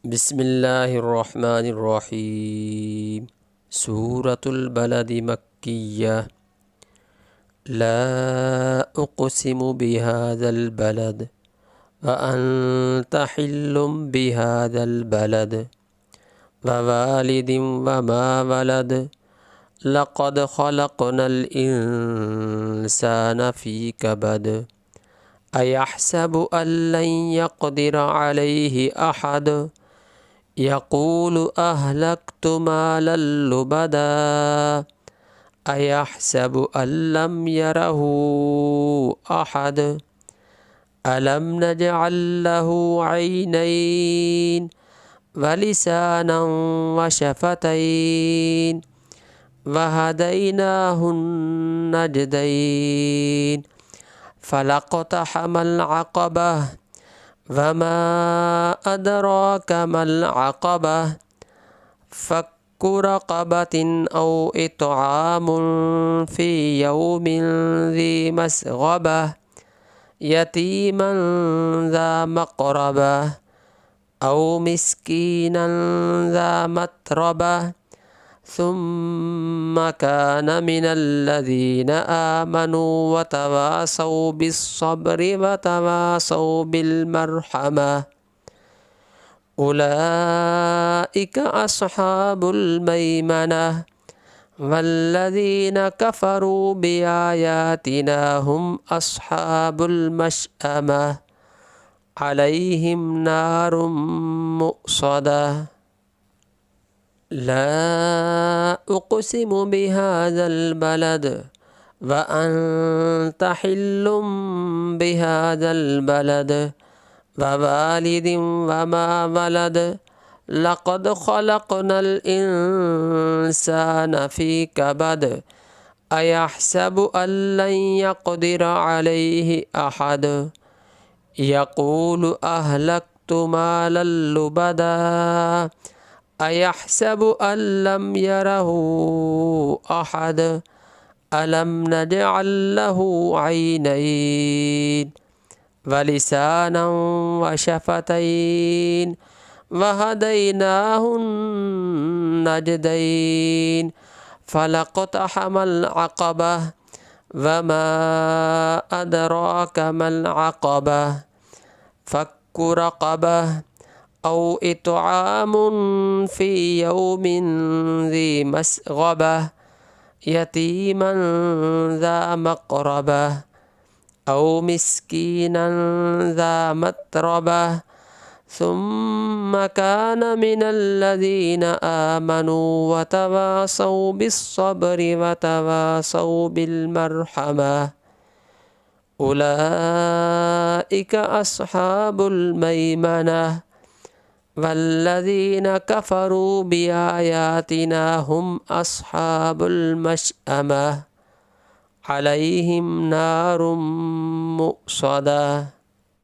بسم الله الرحمن الرحيم. سورة البلد مكية. لا أقسم بهذا البلد وأنت حل بهذا البلد ووالد وما ولد لقد خلقنا الإنسان في كبد أيحسب أن لن يقدر عليه أحد يقول أهلكت مالا لبدا أيحسب أن لم يره أحد ألم نجعل له عينين ولسانا وشفتين وهديناه النجدين فلاقتحم العقبة وما أدراك ما العقبة فك رقبة أو إطعام في يوم ذي مسغبة يتيما ذا مقربة أو مسكينا ذا متربة ثم كان من الذين آمنوا وتواصوا بالصبر وتواصوا بالمرحمة أولئك أصحاب الميمنة والذين كفروا بآياتنا هم أصحاب المشأمة عليهم نار مؤصدة لا أقسم بهذا البلد وأنت حل بهذا البلد ووالد وما ولد لقد خلقنا الإنسان في كبد أيحسب أن لن يقدر عليه أحد يقول أهلكت مالا لبدا أيحسب أن لم يره أحد ألم نجعل له عينين ولسانا وشفتين وهديناه النجدين فلاقتحم العقبة وما أدراك ما العقبة فك رقبة أو إطعام في يوم ذي مسغبة يتيما ذا مقربة أو مسكينا ذا متربة ثم كان من الذين آمنوا وتواصوا بالصبر وتواصوا بالمرحمة أولئك أصحاب الميمنة والذين كفروا بآياتنا هم أصحاب المشأمة عليهم نار مؤصدة